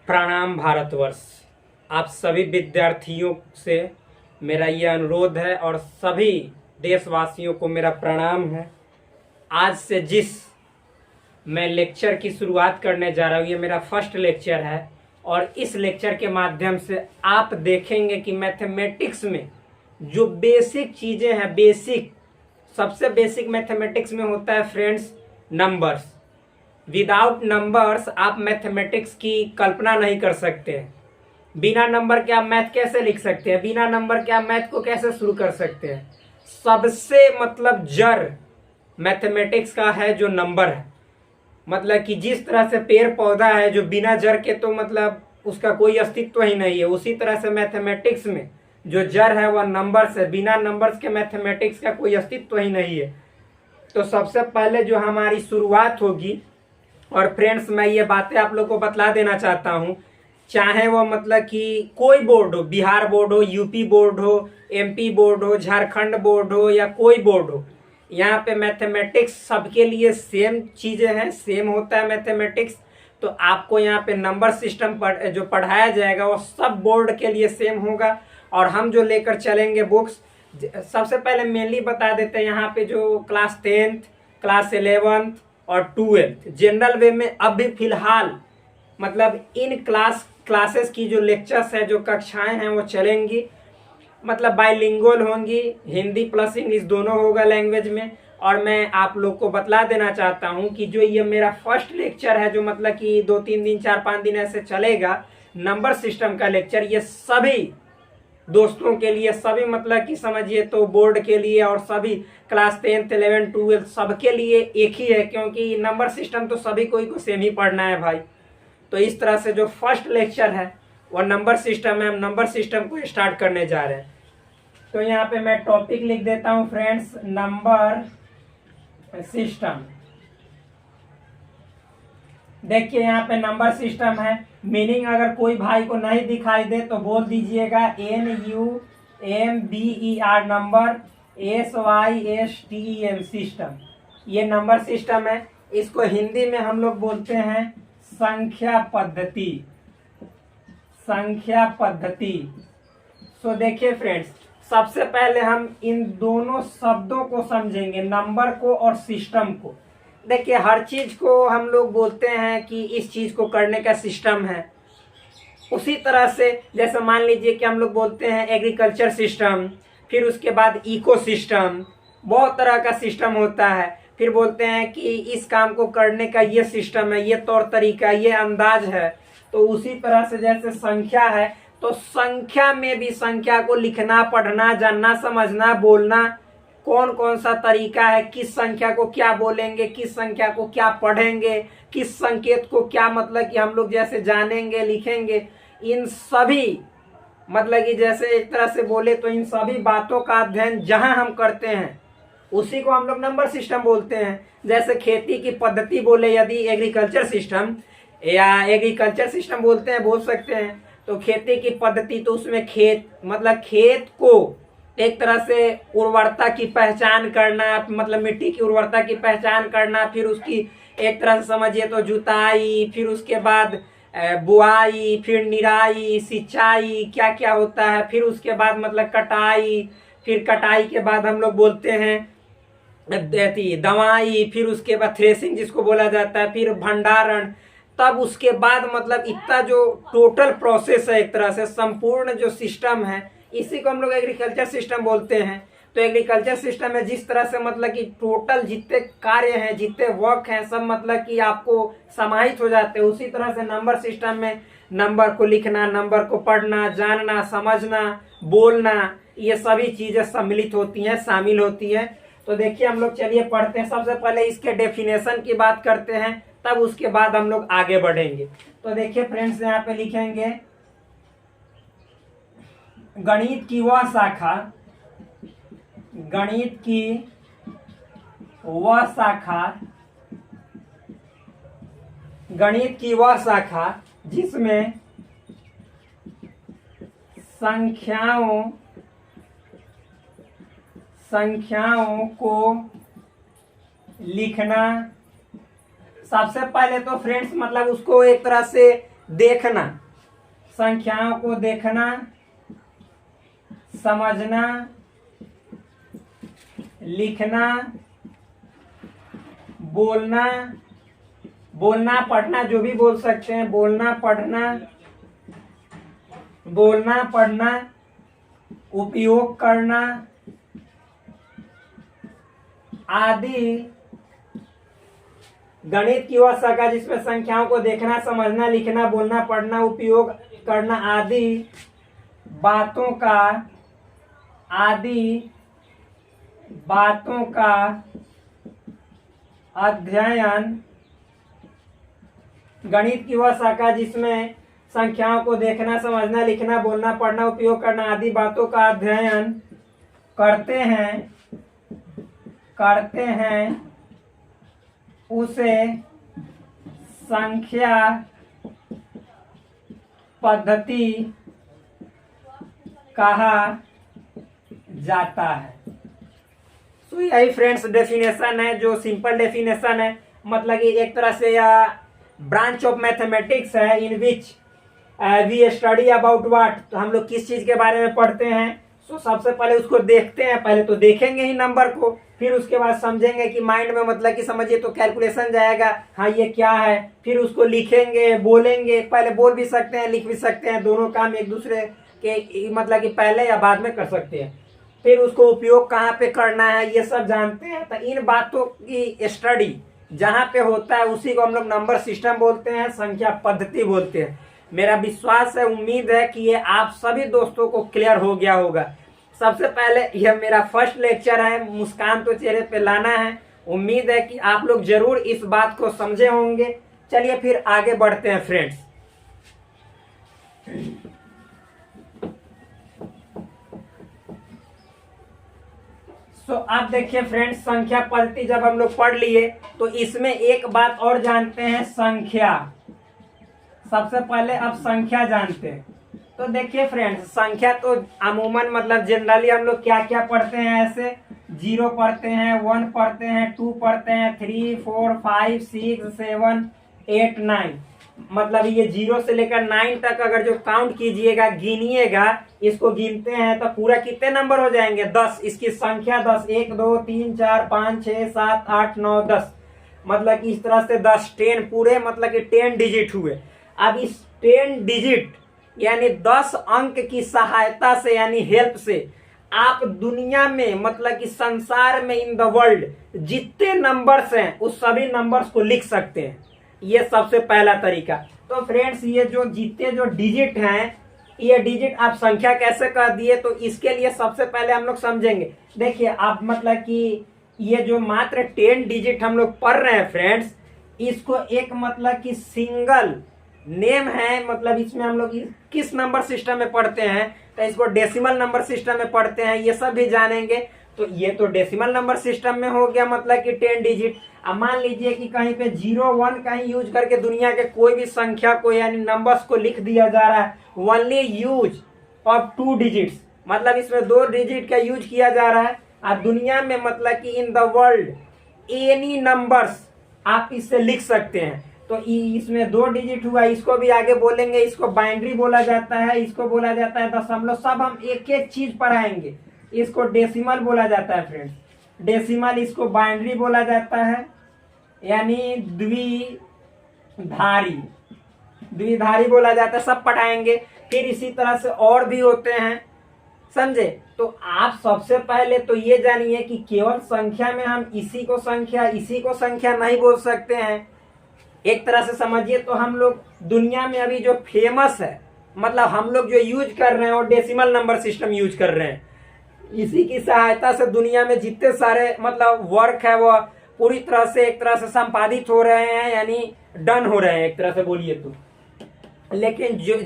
प्रणाम भारतवर्ष। आप सभी विद्यार्थियों से मेरा ये अनुरोध है और सभी देशवासियों को मेरा प्रणाम है। आज से जिस मैं लेक्चर की शुरुआत करने जा रहा हूँ, ये मेरा फर्स्ट लेक्चर है और इस लेक्चर के माध्यम से आप देखेंगे कि मैथमेटिक्स में जो बेसिक चीज़ें हैं, सबसे बेसिक मैथमेटिक्स में होता है फ्रेंड्स नंबर्स। विदाउट नंबर्स आप मैथमेटिक्स की कल्पना नहीं कर सकते हैं। बिना नंबर के आप मैथ कैसे लिख सकते हैं, बिना नंबर के आप मैथ को कैसे शुरू कर सकते हैं। सबसे जड़ मैथमेटिक्स का है जो नंबर है। मतलब कि जिस तरह से पेड़ पौधा है जो बिना जड़ के तो उसका कोई अस्तित्व ही नहीं है, उसी तरह से मैथमेटिक्स में जो जड़ है वह नंबर्स है। बिना नंबर्स के मैथमेटिक्स का कोई अस्तित्व ही नहीं है। तो सबसे पहले जो हमारी शुरुआत होगी, और फ्रेंड्स मैं ये बातें आप लोग को बतला देना चाहता हूँ, चाहे वो कि कोई बोर्ड हो, बिहार बोर्ड हो, यूपी बोर्ड हो, एमपी बोर्ड हो, झारखंड बोर्ड हो या कोई बोर्ड हो, यहाँ पे मैथमेटिक्स सबके लिए सेम चीज़ें हैं, सेम होता है मैथमेटिक्स। तो आपको यहाँ पे नंबर सिस्टम जो पढ़ाया जाएगा वो सब बोर्ड के लिए सेम होगा। और हम जो लेकर चलेंगे बुक्स, सबसे पहले मेनली बता देते हैं यहाँ पे जो क्लास 10th, क्लास 11th और 12th जनरल वे में अभी फिलहाल इन क्लासेस की जो लेक्चर्स है, जो कक्षाएं हैं वो चलेंगी, बाइलिंगुअल होंगी, हिंदी प्लस इंग्लिश दोनों होगा लैंग्वेज में। और मैं आप लोग को बतला देना चाहता हूं कि जो ये मेरा फर्स्ट लेक्चर है, जो कि 2-3 दिन 4-5 दिन ऐसे चलेगा, नंबर सिस्टम का लेक्चर, ये सभी दोस्तों के लिए, सभी कि समझिए तो बोर्ड के लिए और सभी क्लास 10th 11th 12th सबके लिए एक ही है, क्योंकि नंबर सिस्टम तो सभी कोई को सेम ही पढ़ना है भाई। तो इस तरह से जो फर्स्ट लेक्चर है वह नंबर सिस्टम है। हम नंबर सिस्टम को स्टार्ट करने जा रहे हैं। तो यहाँ पे मैं टॉपिक लिख देता हूँ फ्रेंड्स, नंबर सिस्टम। देखिए यहाँ पे नंबर सिस्टम है। मीनिंग अगर कोई भाई को नहीं दिखाई दे तो बोल दीजिएगा NUMBER, नंबर, SYSTEM सिस्टम। ये नंबर सिस्टम है। इसको हिंदी में हम लोग बोलते हैं संख्या पद्धति। संख्या पद्धति। सो देखिए फ्रेंड्स, सबसे पहले हम इन दोनों शब्दों को समझेंगे, नंबर को और सिस्टम को। देखिए हर चीज को हम लोग बोलते हैं कि इस चीज को करने का सिस्टम है। उसी तरह से जैसे मान लीजिए कि हम लोग बोलते हैं एग्रीकल्चर सिस्टम, फिर उसके बाद इको सिस्टम, बहुत तरह का सिस्टम होता है। फिर बोलते हैं कि इस काम को करने का ये सिस्टम है, ये तौर तरीका, ये अंदाज है। तो उसी तरह से जैसे संख्या है, तो संख्या में भी संख्या को लिखना, पढ़ना, जानना, समझना, बोलना, कौन कौन सा तरीका है, किस संख्या को क्या बोलेंगे, किस संख्या को क्या पढ़ेंगे, किस संकेत को क्या कि हम लोग जैसे जानेंगे, लिखेंगे, इन सभी कि जैसे एक तरह से बोले तो इन सभी बातों का अध्ययन जहां हम करते हैं उसी को हम लोग नंबर सिस्टम बोलते हैं। जैसे खेती की पद्धति बोले यदि एग्रीकल्चर सिस्टम, या एग्रीकल्चर सिस्टम बोलते हैं, बोल सकते हैं। तो खेती की पद्धति, तो उसमें खेत खेत को एक तरह से उर्वरता की पहचान करना, मिट्टी की उर्वरता की पहचान करना, फिर उसकी एक तरह से समझिए तो जुताई, फिर उसके बाद बुआई, फिर निराई, सिंचाई, क्या क्या होता है, फिर उसके बाद कटाई, फिर कटाई के बाद हम लोग बोलते हैं दवाई, फिर उसके बाद थ्रेसिंग जिसको बोला जाता है, फिर भंडारण, तब उसके बाद इतना जो टोटल प्रोसेस है, एक तरह से संपूर्ण जो सिस्टम है, इसी को हम लोग एग्रीकल्चर सिस्टम बोलते हैं। तो एग्रीकल्चर सिस्टम में जिस तरह से कि टोटल जितने कार्य हैं, जितने वर्क हैं, सब कि आपको समाहित हो जाते हैं। उसी तरह से नंबर सिस्टम में नंबर को लिखना, नंबर को पढ़ना, जानना, समझना, बोलना, ये सभी चीजें सम्मिलित होती हैं, शामिल होती हैं। तो देखिए हम लोग चलिए पढ़ते हैं। सबसे पहले इसके डेफिनेशन की बात करते हैं, तब उसके बाद हम लोग आगे बढ़ेंगे। तो देखिए फ्रेंड्स, यहाँ पे लिखेंगे गणित की वह शाखा, गणित की वह शाखा, गणित की वह शाखा जिसमें संख्याओं को लिखना, सबसे पहले तो फ्रेंड्स उसको एक तरह से देखना, संख्याओं को देखना, समझना, लिखना, बोलना, बोलना पढ़ना जो भी बोल सकते हैं, बोलना पढ़ना, उपयोग करना आदि गणित की वह शाखा जिसमें संख्याओं को देखना, समझना, लिखना, बोलना, पढ़ना, उपयोग करना आदि बातों का अध्ययन, गणित की वह शाखा जिसमें संख्याओं को देखना, समझना, लिखना, बोलना, पढ़ना, उपयोग करना आदि बातों का अध्ययन करते हैं उसे संख्या पद्धति कहा जाता है। तो यही फ्रेंड्स डेफिनेशन है, जो सिंपल डेफिनेशन है, मतलब कि एक तरह से यह ब्रांच ऑफ मैथमेटिक्स है in which we study about what. तो हम लोग किस चीज के बारे में पढ़ते हैं, तो सबसे पहले उसको देखते हैं, पहले तो देखेंगे ही नंबर को, फिर उसके बाद समझेंगे कि माइंड में मतलब कि समझिए तो कैलकुलेशन जाएगा, हाँ ये क्या है, फिर उसको लिखेंगे, बोलेंगे, पहले बोल भी सकते हैं, लिख भी सकते हैं, दोनों काम एक दूसरे के मतलब कि पहले या बाद में कर सकते हैं। फिर उसको उपयोग कहाँ पे करना है ये सब जानते हैं। तो इन बातों की स्टडी जहाँ पे होता है उसी को हम लोग नंबर सिस्टम बोलते हैं, संख्या पद्धति बोलते हैं। मेरा विश्वास है, उम्मीद है कि ये आप सभी दोस्तों को क्लियर हो गया होगा। सबसे पहले यह मेरा फर्स्ट लेक्चर है, मुस्कान तो चेहरे पे लाना है। उम्मीद है कि आप लोग जरूर इस बात को समझे होंगे। चलिए फिर आगे बढ़ते हैं फ्रेंड्स। तो आप देखिए फ्रेंड्स, संख्या पद्धति जब हम लोग पढ़ लिए तो इसमें एक बात और जानते हैं, संख्या। सबसे पहले अब संख्या जानते हैं। तो देखिए फ्रेंड्स, संख्या तो अमूमन मतलब जनरली हम लोग क्या क्या पढ़ते हैं, ऐसे 0 पढ़ते हैं, 1 पढ़ते हैं, 2 पढ़ते हैं, 3, 4, 5, 6, 7, 8, 9। मतलब ये 0 से लेकर 9 तक अगर जो काउंट कीजिएगा, गिनिएगा, इसको गिनते हैं तो पूरा कितने नंबर हो जाएंगे, 10। इसकी संख्या 10, 1, 2, 3, 4, 5, 6, 7, 8, 9, 10। मतलब इस तरह से 10, 10 पूरे मतलब कि 10 डिजिट हुए। अब इस 10 डिजिट यानी 10 अंक की सहायता से यानी हेल्प से आप दुनिया में मतलब कि संसार में इन द वर्ल्ड जितने नंबर्स हैं उस सभी नंबर्स को लिख सकते हैं। ये सबसे पहला तरीका। तो फ्रेंड्स, ये जो जितने जो डिजिट हैं, ये डिजिट आप संख्या कैसे कर दिए, तो इसके लिए सबसे पहले हम लोग समझेंगे। देखिए आप मतलब कि ये जो मात्र 10 डिजिट हम लोग पढ़ रहे हैं फ्रेंड्स, इसको एक मतलब कि सिंगल नेम है। मतलब इसमें हम लोग किस नंबर सिस्टम में पढ़ते हैं, तो इसको डेसिमल नंबर सिस्टम में पढ़ते हैं, ये सब भी जानेंगे। तो ये तो डेसिमल नंबर सिस्टम में हो गया मतलब कि 10 डिजिट। अब मान लीजिए कि कहीं पे 0, 1 कहीं यूज करके दुनिया के कोई भी संख्या को यानी नंबर्स को लिख दिया जा रहा है, ओनली यूज ऑफ 2 डिजिट्स, मतलब इसमें 2 डिजिट का यूज किया जा रहा है। और दुनिया में मतलब कि in the world any numbers आप इससे लिख सकते हैं। तो इसमें 2 डिजिट हुआ, इसको भी आगे बोलेंगे। इसको बाइनरी बोला जाता है, इसको बोला जाता है दशमलव, सब हम एक एक चीज पढ़ाएंगे। इसको डेसिमल बोला जाता है फ्रेंड्स, डेसिमल, इसको बाइनरी बोला जाता है यानी द्विधारी बोला जाता है, सब पढ़ाएंगे। फिर इसी तरह से और भी होते हैं, समझे। तो आप सबसे पहले तो ये जानिए कि केवल संख्या में हम इसी को संख्या नहीं बोल सकते हैं। एक तरह से समझिए तो हम लोग दुनिया में अभी जो फेमस है, मतलब हम लोग जो यूज कर रहे हैं वो डेसिमल नंबर सिस्टम यूज कर रहे हैं। इसी की सहायता से दुनिया में जितने सारे मतलब वर्क है वो पूरी तरह से एक तरह से संपादित हो रहे हैं, यानी डन हो रहे हैं एक तरह से बोलिए तो। लेकिन जो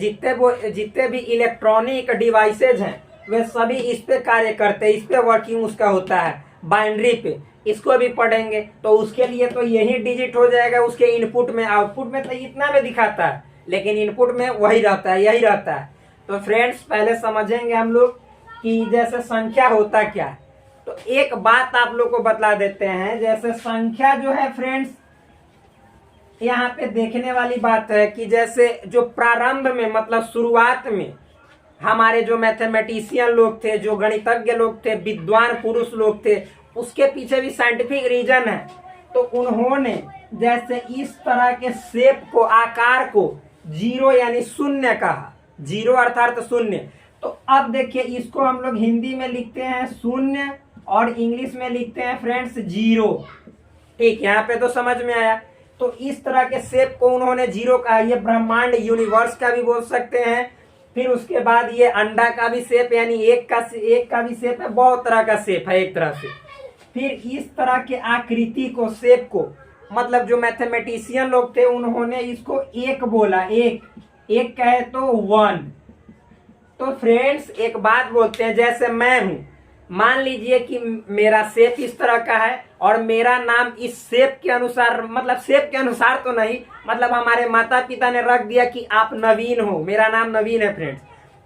जितने भी इलेक्ट्रॉनिक डिवाइसेज हैं वे सभी इस पे कार्य करते हैं, इस पे वर्किंग उसका होता है, बाइनरी पे। इसको भी पढ़ेंगे तो उसके लिए तो यही डिजिट हो जाएगा उसके इनपुट में। आउटपुट में तो इतना में दिखाता है, लेकिन इनपुट में वही रहता है, यही रहता है। तो फ्रेंड्स, पहले समझेंगे हम लोग कि जैसे संख्या होता क्या है। तो एक बात आप लोग को बतला देते हैं, जैसे संख्या जो है फ्रेंड्स, यहाँ पे देखने वाली बात है कि जैसे जो प्रारंभ में मतलब शुरुआत में हमारे जो मैथमेटिशियन लोग थे, जो गणितज्ञ लोग थे, विद्वान पुरुष लोग थे, उसके पीछे भी साइंटिफिक रीजन है। तो उन्होंने जैसे इस तरह के शेप को, आकार को जीरो यानी शून्य कहा, जीरो अर्थात शून्य। तो अब देखिए इसको हम लोग हिंदी में लिखते हैं शून्य और इंग्लिश में लिखते हैं फ्रेंड्स जीरो। ठीक, यहाँ पे तो समझ में आया। तो इस तरह के शेप को उन्होंने जीरो कहा। ये ब्रह्मांड यूनिवर्स का भी बोल सकते हैं। फिर उसके बाद ये अंडा का भी शेप यानी एक का भी शेप है, बहुत तरह का शेप है एक तरह से। फिर इस तरह के आकृति को, शेप को, मतलब जो मैथमेटिशियन लोग थे उन्होंने इसको एक बोला, एक कहे तो वन। तो फ्रेंड्स एक बात बोलते हैं, जैसे मैं हूं, मान लीजिए कि मेरा शेप इस तरह का है और मेरा नाम इस शेप के अनुसार, मतलब शेप के अनुसार तो नहीं, मतलब हमारे माता पिता ने रख दिया कि आप नवीन हो, मेरा नाम नवीन है फ्रेंड्स।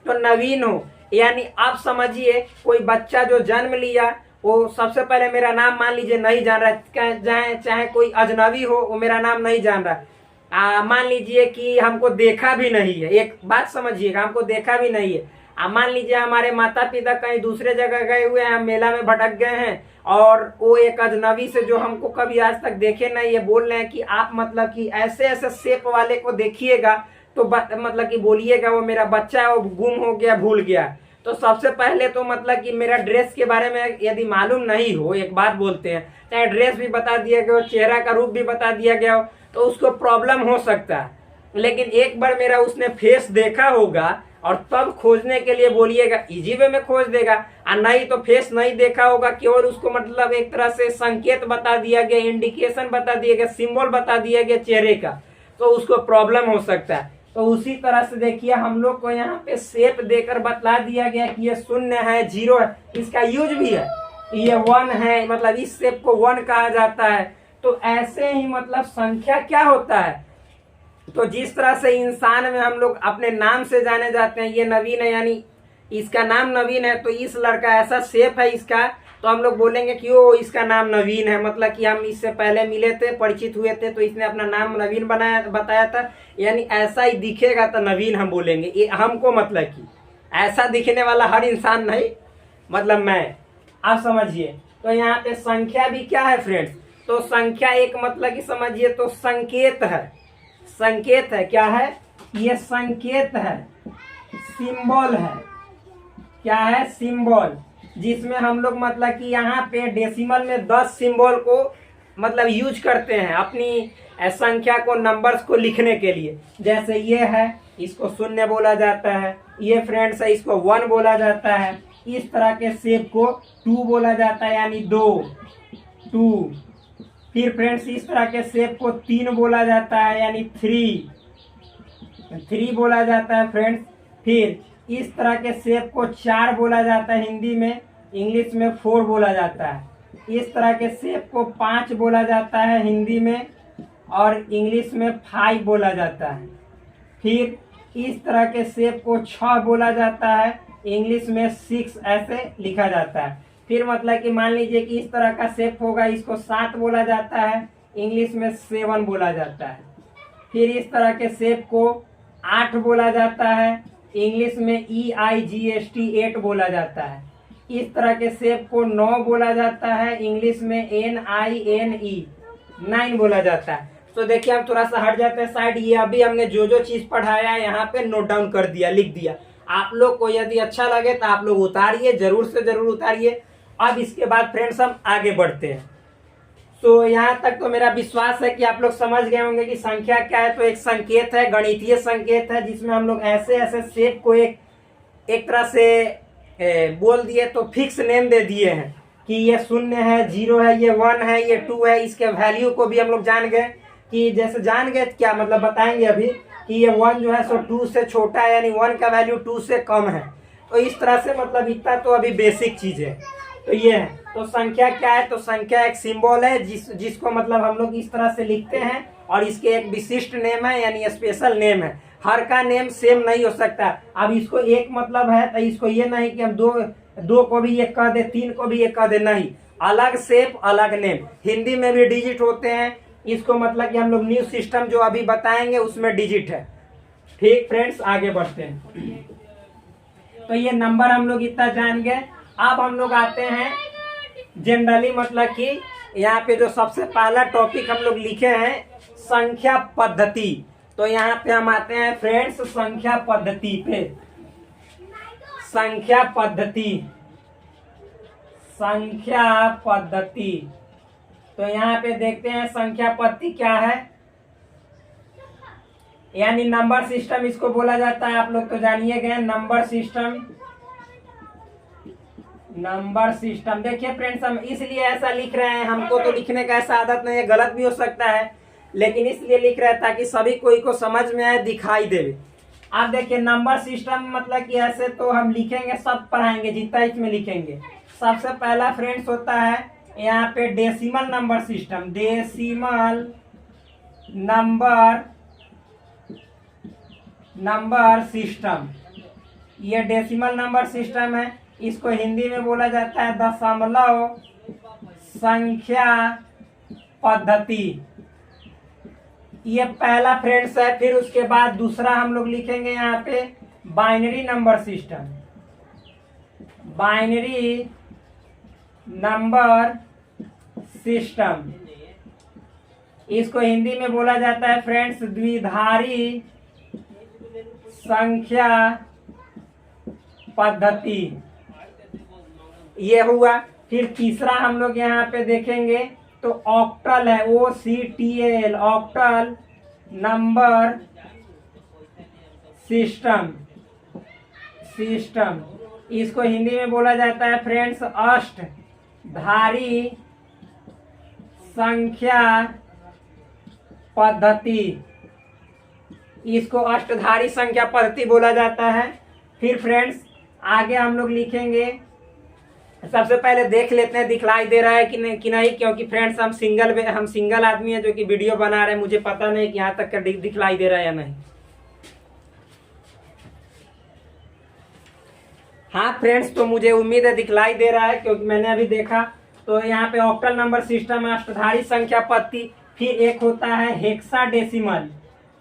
तो नवीन हो यानी आप समझिए कोई बच्चा जो जन्म लिया वो सबसे पहले मेरा नाम मान लीजिए नहीं जान रहा, चाहे कोई अजनबी हो वो मेरा नाम नहीं जान रहा। मान लीजिए कि हमको देखा भी नहीं है, एक बात समझिएगा, हमको देखा भी नहीं है। मान लीजिए हमारे माता पिता कहीं दूसरे जगह गए हुए हैं, मेला में भटक गए हैं और वो एक अजनबी से जो हमको कभी आज तक देखे नहीं, ये बोल रहे हैं कि आप मतलब कि ऐसे ऐसे शेप वाले को देखिएगा तो मतलब कि बोलिएगा वो मेरा बच्चा है, वो गुम हो गया, भूल गया। तो सबसे पहले तो मतलब कि मेरा ड्रेस के बारे में यदि मालूम नहीं हो, एक बात बोलते हैं, चाहे ड्रेस भी बता दिया गया हो, चेहरा का रूप भी बता दिया गया हो, तो उसको प्रॉब्लम हो सकता है। लेकिन एक बार मेरा उसने फेस देखा होगा और तब खोजने के लिए बोलिएगा, इजी वे में खोज देगा। और नहीं तो फेस नहीं देखा होगा, केवल उसको मतलब एक तरह से संकेत बता दिया गया, इंडिकेशन बता दिया गया, सिंबल बता दिया गया चेहरे का, तो उसको प्रॉब्लम हो सकता है। तो उसी तरह से देखिए हम लोग को यहाँ पे शेप देकर बतला दिया गया कि ये शून्य है, जीरो है, इसका यूज भी है, ये वन है, मतलब इस शेप को वन कहा जाता है। तो ऐसे ही मतलब संख्या क्या होता है, तो जिस तरह से इंसान में हम लोग अपने नाम से जाने जाते हैं, ये नवीन है यानी इसका नाम नवीन है, तो इस लड़का ऐसा शेप है इसका, तो हम लोग बोलेंगे कि ओ इसका नाम नवीन है, मतलब कि हम इससे पहले मिले थे, परिचित हुए थे, तो इसने अपना नाम नवीन बताया था, यानी ऐसा ही दिखेगा तो नवीन हम बोलेंगे। ये हमको मतलब कि ऐसा दिखने वाला हर इंसान नहीं, मतलब मैं, आप समझिए। तो यहाँ पे संख्या भी क्या है फ्रेंड्स, तो संख्या एक मतलब कि समझिए तो संकेत है, संकेत है, क्या है ये, संकेत है, सिंबल है, क्या है, सिंबल, जिसमें हम लोग मतलब कि यहाँ पे डेसिमल में 10 सिंबल को मतलब यूज करते हैं अपनी संख्या को, नंबर्स को लिखने के लिए। जैसे ये है, इसको शून्य बोला जाता है, ये फ्रेंड्स है, इसको 1 बोला जाता है। इस तरह के शेप को 2 बोला जाता है, यानी 2। फिर फ्रेंड्स इस तरह के शेप को 3 बोला जाता है, यानी 3 बोला जाता है फ्रेंड्स। फिर इस तरह के शेप को 4 बोला जाता है हिंदी में, इंग्लिश में 4 बोला जाता है। इस तरह के शेप को 5 बोला जाता है हिंदी में और इंग्लिश में 5 बोला जाता है। फिर इस तरह के शेप को 6 बोला जाता है, इंग्लिश में 6 ऐसे लिखा जाता है। फिर मतलब कि मान लीजिए कि इस तरह का शेप होगा, इसको 7 बोला जाता है, इंग्लिश में 7 बोला जाता है। फिर इस तरह के शेप को 8 बोला जाता है, इंग्लिश में EIGHT 8 बोला जाता है। इस तरह के शेप को 9 बोला जाता है, इंग्लिश में NINE 9 बोला जाता है। तो देखिए हम थोड़ा सा हट जाते हैं साइड, ये अभी हमने जो चीज पढ़ाया है यहाँ पे नोट डाउन कर दिया, लिख दिया। आप लोग को यदि अच्छा लगे तो आप लोग उतारिए, जरूर से जरूर उतारिए। अब इसके बाद फ्रेंड्स हम आगे बढ़ते हैं। तो यहाँ तक तो मेरा विश्वास है कि आप लोग समझ गए होंगे कि संख्या क्या है। तो एक संकेत है, गणितीय संकेत है, जिसमें हम लोग ऐसे ऐसे शेप को एक तरह से बोल दिए तो फिक्स नेम दे दिए हैं कि ये शून्य है, जीरो है, ये 1 है, ये 2 है। इसके वैल्यू को भी हम लोग जान गए कि जैसे जान गए क्या मतलब बताएंगे अभी कि ये 1 जो है सो 2 से छोटा है, यानी 1 का वैल्यू 2 से कम है। तो इस तरह से मतलब इतना तो अभी बेसिक चीज है। तो ये है, तो संख्या क्या है, तो संख्या एक सिंबल है जिसको मतलब हम लोग इस तरह से लिखते हैं और इसके एक विशिष्ट नेम है, यानी स्पेशल नेम है। हर का नेम सेम नहीं हो सकता। अब इसको एक मतलब है तो इसको ये नहीं कि हम दो को भी एक कह दे, 3 को भी एक कह दे, नहीं, अलग शेप अलग नेम। हिंदी में भी डिजिट होते हैं, इसको मतलब कि हम लोग न्यू सिस्टम जो अभी बताएंगे उसमें डिजिट है। ठीक फ्रेंड्स, आगे बढ़ते हैं। तो ये नंबर हम लोग इतना जान गए। अब हम लोग आते हैं जनरली, मतलब कि यहाँ पे जो सबसे पहला टॉपिक हम लोग लिखे हैं संख्या पद्धति। तो यहाँ पे हम आते हैं फ्रेंड्स संख्या पद्धति पे। संख्या पद्धति, संख्या पद्धति। तो यहाँ पे देखते हैं संख्या पद्धति क्या है, यानी नंबर सिस्टम इसको बोला जाता है। आप लोग तो जानिए गए नंबर सिस्टम। नंबर सिस्टम देखिए फ्रेंड्स, हम इसलिए ऐसा लिख रहे हैं, हमको तो लिखने का ऐसा आदत नहीं है, गलत भी हो सकता है, लेकिन इसलिए लिख रहे हैं ताकि सभी कोई को समझ में आए, दिखाई दे। आप देखिए नंबर सिस्टम मतलब कि ऐसे तो हम लिखेंगे, सब पढ़ाएंगे जितना इसमें लिखेंगे। सबसे पहला फ्रेंड्स होता है यहाँ पे decimal number system. Decimal number system, ये डेसिमल नंबर सिस्टम है। इसको हिंदी में बोला जाता है दशमलव संख्या पद्धति। ये पहला फ्रेंड्स है। फिर उसके बाद दूसरा हम लोग लिखेंगे यहाँ पे binary number system. Binary number system, इसको हिंदी में बोला जाता है फ्रेंड्स द्विधारी संख्या पद्धति। ये हुआ। फिर तीसरा हम लोग यहाँ पे देखेंगे तो ऑक्टल है, OCTAL, ऑक्टल नंबर सिस्टम। इसको हिंदी में बोला जाता है फ्रेंड्स अष्टधारी संख्या पद्धति। इसको अष्टधारी संख्या पद्धति बोला जाता है। फिर फ्रेंड्स आगे हम लोग लिखेंगे, सबसे पहले देख लेते हैं दिखलाई दे रहा है कि नहीं, क्योंकि फ्रेंड्स हम सिंगल आदमी है जो कि वीडियो बना रहे हैं, मुझे पता नहीं कि यहाँ तक का दिखलाई दे रहा है या नहीं। हाँ फ्रेंड्स, तो मुझे उम्मीद है दिखलाई दे रहा है, क्योंकि मैंने अभी देखा। तो यहाँ पे ऑक्टल नंबर सिस्टम है, अष्टधारी संख्या पद्धति। फिर एक होता है हेक्साडेसिमल।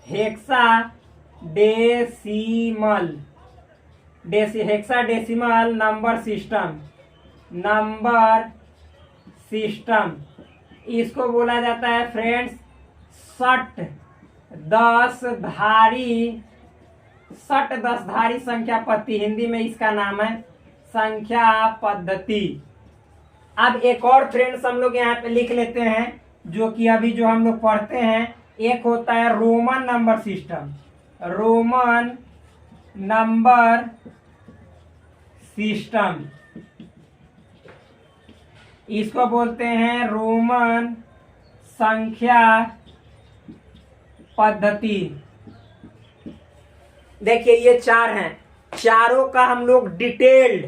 हेक्साडेसिमल नंबर सिस्टम, इसको बोला जाता है फ्रेंड्स 10 धारी संख्या पद्धति। हिंदी में इसका नाम है संख्या पद्धति। अब एक और फ्रेंड्स हम लोग यहाँ पे लिख लेते हैं, जो कि अभी जो हम लोग पढ़ते हैं। एक होता है Roman number system. Roman number system, इसको बोलते हैं रोमन संख्या पद्धति। देखिए ये चार हैं, चारों का हम लोग डिटेल्ड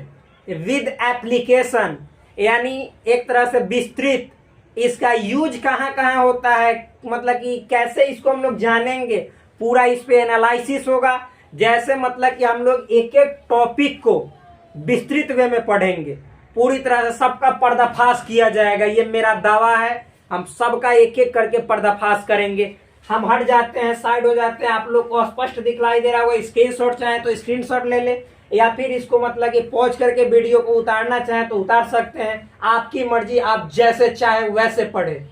विद एप्लीकेशन, यानी एक तरह से विस्तृत इसका यूज कहाँ कहाँ होता है, मतलब कि कैसे इसको हम लोग जानेंगे, पूरा इस पे एनालिसिस होगा। जैसे मतलब कि हम लोग एक एक टॉपिक को विस्तृत वे में पढ़ेंगे, पूरी तरह से सबका पर्दाफाश किया जाएगा, ये मेरा दावा है। हम सबका एक एक करके पर्दाफाश करेंगे। हम हट जाते हैं, साइड हो जाते हैं, आप लोग को स्पष्ट दिखलाई दे रहा होगा। स्क्रीनशॉट चाहे तो स्क्रीनशॉट ले ले, या फिर इसको मतलब कि पॉज करके वीडियो को उतारना चाहे तो उतार सकते हैं, आपकी मर्जी, आप जैसे चाहे वैसे पढ़े।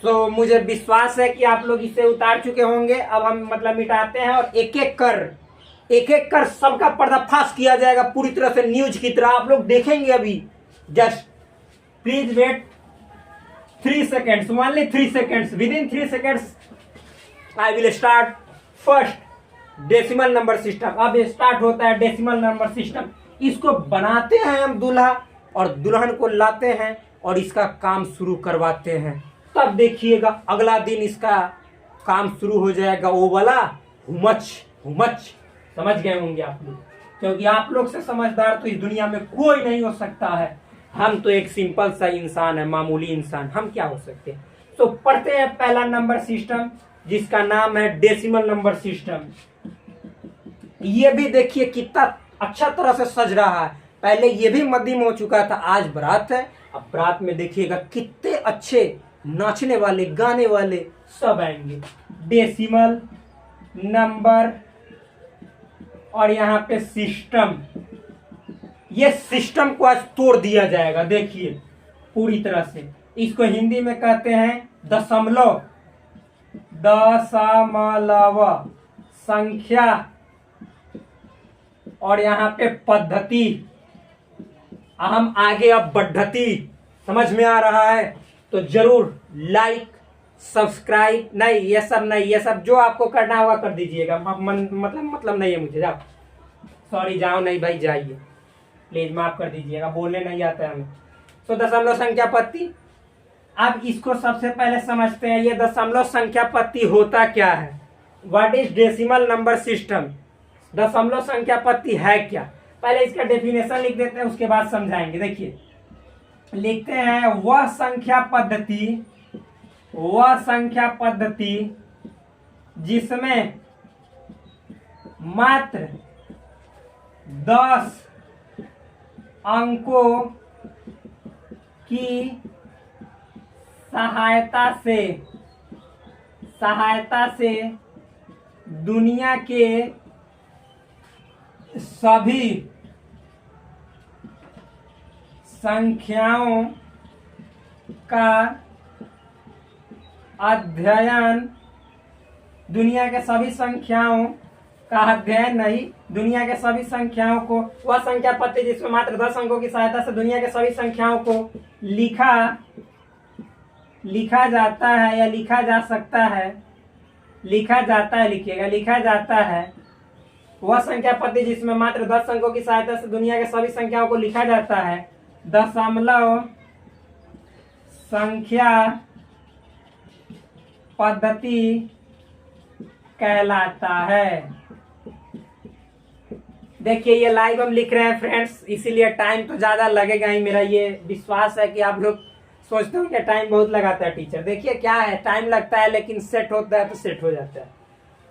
तो मुझे विश्वास है कि आप लोग इसे उतार चुके होंगे। अब हम मतलब मिटाते हैं और एक एक कर सबका पर्दाफाश किया जाएगा पूरी तरह से न्यूज की तरह। आप लोग देखेंगे अभी। Just please wait 3 seconds, only 3 seconds. Within 3 seconds I will start first decimal number system. अब स्टार्ट होता है डेसिमल नंबर सिस्टम। इसको बनाते हैं हम दूल्हा और दुल्हन को लाते हैं और इसका काम शुरू करवाते हैं। तब देखिएगा अगला दिन इसका काम शुरू हो जाएगा, वो वाला हुमच। समझ गए होंगे आप लोग, क्योंकि आप लोग से समझदार तो इस दुनिया में कोई नहीं हो सकता है। हम तो एक सिंपल सा इंसान है, मामूली इंसान, हम क्या हो सकते हैं। तो पढ़ते हैं पहला नंबर सिस्टम जिसका नाम है डेसिमल नंबर सिस्टम। ये भी देखिए कितना अच्छा तरह से सज रहा है। पहले ये भी मध्यम हो चुका था, आज बारात है। अब बारात में देखिएगा कितने अच्छे नाचने वाले गाने वाले सब आएंगे। डेसिमल नंबर और यहाँ पे सिस्टम, ये सिस्टम को आज तोड़ दिया जाएगा। देखिए पूरी तरह से, इसको हिंदी में कहते हैं दशमलव, दशमलव संख्या और यहाँ पे पद्धति। हम आगे अब बढ़ती, समझ में आ रहा है तो जरूर लाइक सब्सक्राइब, नहीं ये सब नहीं, ये सब जो आपको करना होगा कर दीजिएगा। मतलब नहीं है मुझे, जाओ सॉरी, जाओ नहीं भाई, जाइए प्लीज, माफ कर दीजिएगा, बोलने नहीं आता है हमें। तो दशमलव संख्या पत्ती, अब इसको सबसे पहले समझते हैं ये दशमलव संख्या पत्ती होता क्या है। What is decimal number system, दशमलव संख्या पत्ती है क्या। पहले इसका डेफिनेशन लिख देते हैं, उसके बाद समझाएंगे। देखिए लिखते हैं, वह संख्या पद्धति जिसमें मात्र 10 अंकों की सहायता से दुनिया के सभी संख्याओं का अध्ययन, दुनिया के सभी संख्याओं का अध्ययन नहीं, दुनिया के सभी संख्याओं को, वह संख्या पत्ती जिसमें मात्र 10 अंकों की सहायता से दुनिया के सभी संख्याओं को लिखा जाता है या लिखा जा सकता है, लिखा जाता है, लिखिएगा लिखा जाता है। वह संख्या पत्ती जिसमें मात्र 10 अंकों की सहायता से दुनिया के सभी संख्याओं को लिखा जाता है दशमलव संख्या पद्धति कहलाता है। देखिए ये लाइव हम लिख रहे हैं फ्रेंड्स, इसीलिए टाइम तो ज्यादा लगेगा ही। मेरा ये विश्वास है कि आप लोग सोचते हो कि टाइम बहुत लगाता है टीचर। देखिए क्या है, टाइम लगता है लेकिन सेट होता है तो सेट हो जाता है।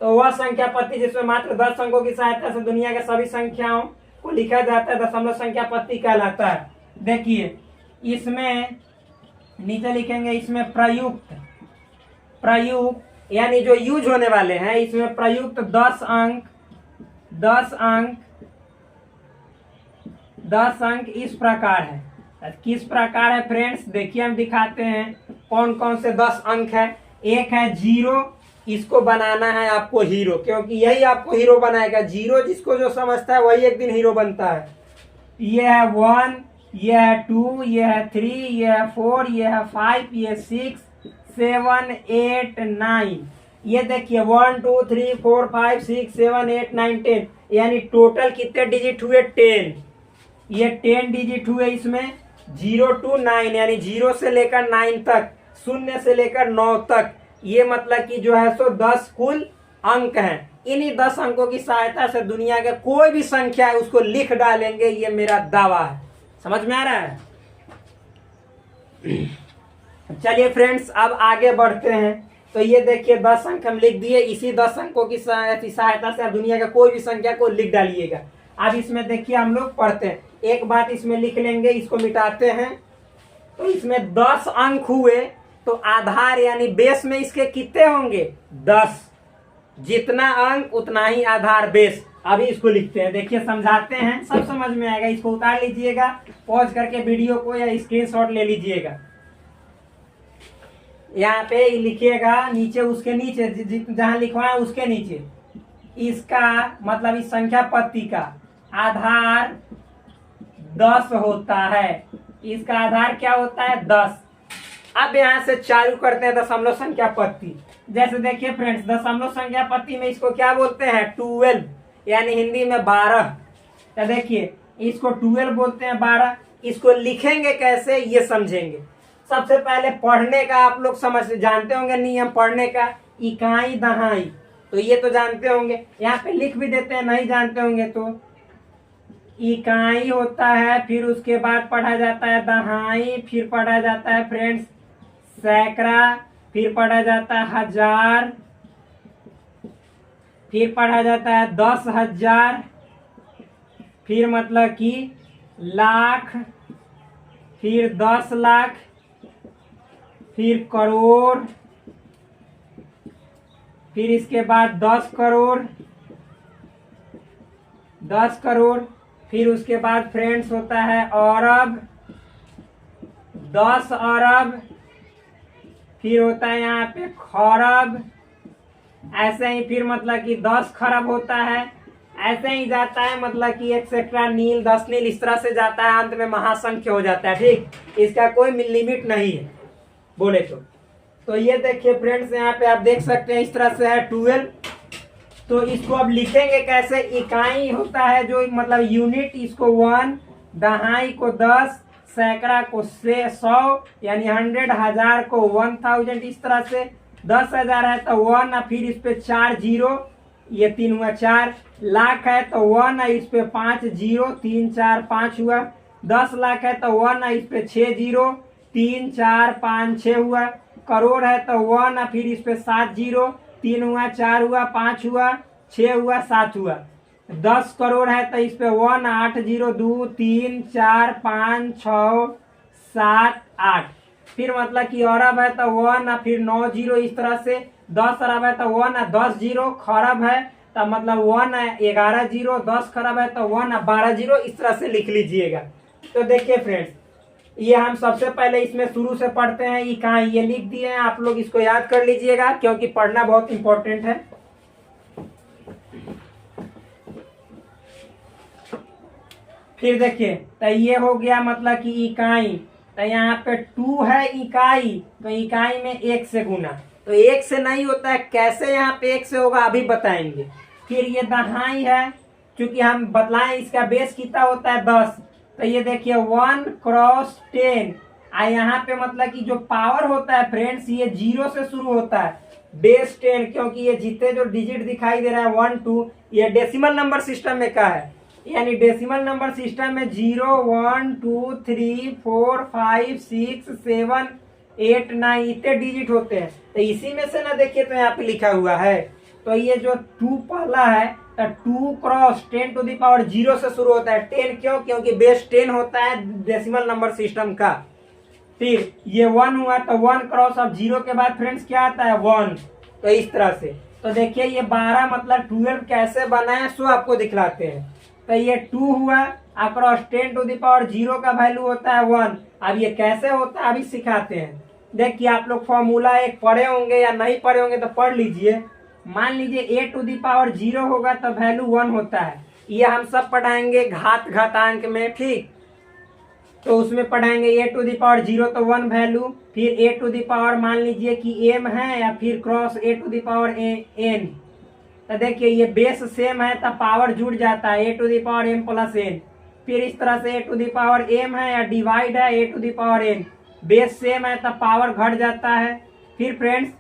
तो वह संख्या पत्ती जिसमें मात्र 10 अंकों की सहायता से दुनिया के सभी संख्याओं को लिखा जाता है दशमलव संख्या पत्ती कहलाता है। देखिए इसमें नीचे लिखेंगे, इसमें प्रयुक्त यानी जो यूज होने वाले हैं, इसमें प्रयुक्त 10 अंक इस प्रकार है। किस प्रकार है फ्रेंड्स, देखिए हम दिखाते हैं कौन कौन से 10 अंक है। एक है 0, इसको बनाना है आपको हीरो, क्योंकि यही आपको हीरो बनाएगा। 0 जिसको जो समझता है वही एक दिन हीरो बनता है। ये है 1, ये है 2, ये है 3, ये है 4, ये है 5, ये है 6, 7, 8, 9। ये देखिए 1 2 3 4 5 6 7 8 9 10, यानी टोटल कितने डिजिट हुए 10। ये 10 डिजिट हुए इसमें 0 to 9, यानी 0 से लेकर 9 तक, 0 से लेकर 9 तक। ये मतलब कि जो है सो 10 कुल अंक हैं। इन्हीं 10 अंकों की सहायता से दुनिया के कोई भी संख्या है उसको लिख डालेंगे, ये मेरा दावा है। समझ में आ रहा है। चलिए फ्रेंड्स अब आगे बढ़ते हैं। तो ये देखिए 10 अंक हम लिख दिए, इसी 10 अंकों की सहायता से आप दुनिया के कोई भी संख्या को लिख डालिएगा। अब इसमें देखिए हम लोग पढ़ते हैं, एक बात इसमें लिख लेंगे, इसको मिटाते हैं। तो इसमें 10 अंक हुए तो आधार यानी बेस में इसके कितने होंगे 10, जितना अंक उतना ही आधार बेस। अभी इसको लिखते हैं, देखिए समझाते हैं, सब समझ में आएगा। इसको उतार लीजिएगा, पॉज करके वीडियो को या स्क्रीनशॉट ले लीजिएगा। यहाँ पे लिखिएगा नीचे, उसके नीचे जहां लिखवाए उसके नीचे, इसका मतलब इस संख्या पत्ती का आधार 10 होता है। इसका आधार क्या होता है 10। अब यहाँ से चालू करते हैं दशमलव संख्या पत्ती। जैसे देखिए फ्रेंड्स, दशमलव संख्या पत्ती में इसको क्या बोलते हैं 12, यानी हिंदी में 12। तो देखिए इसको 12 बोलते हैं 12। इसको लिखेंगे कैसे ये समझेंगे। सबसे पहले पढ़ने का आप लोग जानते होंगे नियम पढ़ने का, इकाई दहाई, तो ये तो जानते होंगे। यहाँ पे लिख भी देते हैं, नहीं जानते होंगे तो। इकाई होता है, फिर उसके बाद पढ़ा जाता है दहाई, फिर पढ़ा जाता है फ्रेंड्स सैकड़ा, फिर पढ़ा जाता है 1000, फिर पढ़ा जाता है 10,000, फिर मतलब कि लाख, फिर 10 लाख, फिर करोड़, फिर इसके बाद 10 करोड़, 10 करोड़, फिर उसके बाद फ्रेंड्स होता है अरब, 10 अरब, फिर होता है यहाँ पे खरब, ऐसे ही फिर मतलब कि 10 खरब होता है, ऐसे ही जाता है मतलब कि एक्सेट्रा नील 10 नील इस तरह से जाता है, अंत में महासंख्य हो जाता है। ठीक, इसका कोई लिमिट नहीं है बोले तो ये देखिए फ्रेंड्स यहाँ पे आप देख सकते हैं इस तरह से है 12। तो इसको अब लिखेंगे कैसे, इकाई होता है जो मतलब यूनिट, इसको 1, दहाई को 10, सैकड़ा को 100 यानी 100, हजार को 1000, इस तरह से 10,000 है तो 1 फिर इस पे 4 जीरो, ये 3 हुआ 4, लाख है तो 1 इस पे 5 जीरो, 3 4 5 हुआ, 10 लाख है तो 1 इस पे 6 जीरो, 3 4 5 6 हुआ, करोड़ है तो 1 फिर इस पे 7 जीरो, 3 हुआ 4 हुआ 5 हुआ 6 हुआ 7 हुआ, 10 करोड़ है तो इस पे 1 8 0 2 3 4 5 6 7 8, फिर मतलब कि अरब है तो 1 फिर 9 जीरो, इस तरह से 10 अरब है तो 1 10 जीरो, खरब है तो मतलब 1 11 जीरो, 10 खरब है तो 1 12 जीरो, इस तरह से लिख लीजिएगा। तो देखिए फ्रेंड्स, ये हम सबसे पहले इसमें शुरू से पढ़ते हैं, इकाई ये लिख दिए हैं, आप लोग इसको याद कर लीजिएगा क्योंकि पढ़ना बहुत इंपॉर्टेंट है। फिर देखिए तो ये हो गया मतलब कि इकाई, तो यहाँ पे 2 है इकाई, तो इकाई में 1 से गुना, तो 1 से नहीं होता है, कैसे यहाँ पे 1 से होगा अभी बताएंगे। फिर ये दहाई है, क्योंकि हम बतलाएं इसका बेस कितना होता है 10, तो ये देखिए 1 क्रॉस 10, यहाँ पे मतलब कि जो पावर होता है फ्रेंड्स ये 0 से शुरू होता है, बेस 10, क्योंकि ये जितने जो डिजिट दिखाई दे रहा है 1 2 ये डेसिमल नंबर सिस्टम में का है, यानी डेसिमल नंबर सिस्टम में 0 1 2 3 4 5 6 7 8 9 इतने डिजिट होते हैं, तो इसी में से ना देखिए तो यहाँ पे लिखा हुआ है, तो ये जो 2 पहला है तो 2 क्रॉस 10 टू द पावर 0 से शुरू होता है, 10 क्यों, क्योंकि बेस 10 होता है डेसिमल नंबर सिस्टम का। फिर ये 1 हुआ तो 1 क्रॉस, अब 0 के बाद फ्रेंड्स क्या आता है 1, तो इस तरह से। तो देखिए ये 12 मतलब 12 कैसे बना है सो आपको दिखलाते हैं। तो ये 2 हुआ अक्रॉस 10 टू द पावर 0 का वैल्यू होता है 1, अब ये कैसे होता है अभी सिखाते हैं। देखिए आप लोग फॉर्मूला एक पढ़े होंगे या नहीं पढ़े होंगे तो पढ़ लीजिए। मान लीजिए a टू द पावर 0 होगा तो वैल्यू 1 होता है, ये हम सब पढ़ाएंगे घातांक में, ठीक, तो उसमें पढ़ाएंगे a टू द पावर 0 तो 1 वैल्यू, फिर a टू द पावर मान लीजिए कि m है या फिर cross a to the power n, तो देखिए ये बेस सेम है तो पावर जुड़ जाता है a to the power m plus n, फिर इस तरह से a to the power m है या डिवाइड है a to the power n, base same है तो पावर घट जाता है। फिर फ्रेंड्स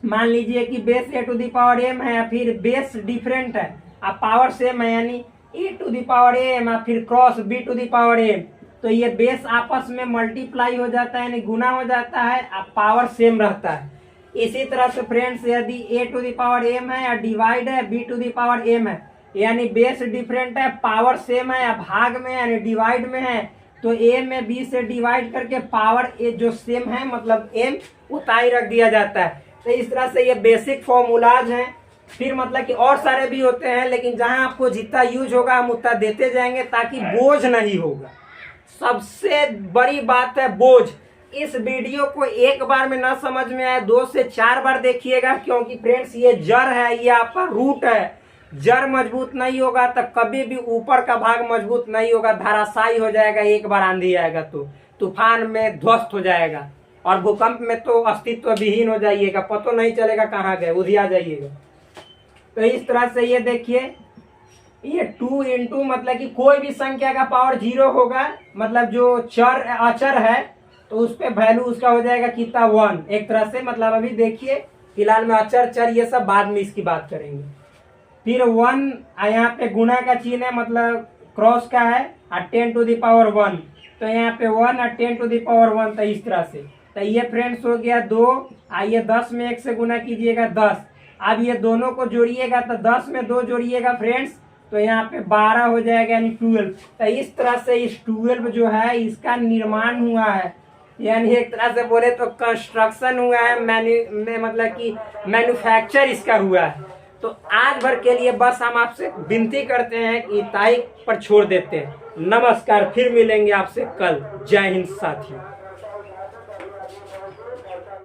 मान लीजिए कि base a to the power m है या फिर बेस डिफरेंट है, अब पावर सेम है यानी a to the power m या फिर cross b to the power m, तो ये बेस आपस में मल्टीप्लाई हो जाता है यानी गुना हो जाता है, अब पावर सेम रहता है। इसी तरह से फ्रेंड्स यदि a to the power m है या डिवाइड है b to the power m है, यानी बेस डिफरेंट है पावर सेम है या भाग में यानी डिवाइड में है, तो a में b से डिवाइड करके पावर a जो सेम है मतलब m उतना ही रख दिया जाता है। तो इस तरह से ये बेसिक फॉर्मूलाज हैं। फिर मतलब कि और सारे भी होते हैं, लेकिन जहां आपको जितना यूज होगा हम उतना देते जाएंगे ताकि बोझ नहीं होगा। सबसे बड़ी बात है बोझ, इस वीडियो को एक बार में ना समझ में आए 2 से 4 बार देखिएगा, क्योंकि फ्रेंड्स ये जड़ है, ये आपका रूट है, जड़ मजबूत नहीं होगा तो कभी भी ऊपर का भाग मजबूत नहीं होगा, धराशायी हो जाएगा, एक बार आंधी आएगा तो तूफान में ध्वस्त हो जाएगा, और भूकंप में तो अस्तित्व विहीन हो जाइएगा, पता नहीं चलेगा कहाँ गए, उधिया जाइएगा। तो इस तरह से ये देखिए ये 2 इंटू मतलब कि कोई भी संख्या का पावर 0 होगा, मतलब जो चर अचर है तो उस पे वैल्यू उसका हो जाएगा कितना 1, एक तरह से। मतलब अभी देखिए फिलहाल में अचर चर ये सब बाद में इसकी बात करेंगे। फिर 1 यहाँ पे गुना का चिन्ह है, मतलब क्रॉस का है, और 10 टू द पावर 1, तो यहाँ पे 1 और 10 टू द पावर 1, तो इस तरह से। तो ये फ्रेंड्स हो गया 2, आइए 10 में 1 से गुना कीजिएगा 10, अब ये दोनों को जोड़िएगा तो 10 में 2 जोड़िएगा फ्रेंड्स तो यहाँ पे 12 हो जाएगा यानी 12। तो इस तरह से इस 12 जो है इसका निर्माण हुआ है, यानी एक तरह से बोले तो कंस्ट्रक्शन हुआ है, मतलब कि मैन्युफैक्चर इसका हुआ है। तो आज भर के लिए बस हम आपसे विनती करते हैं कि तारीख पर छोड़ देते हैं। नमस्कार, फिर मिलेंगे आपसे कल। जय हिंद साथियों।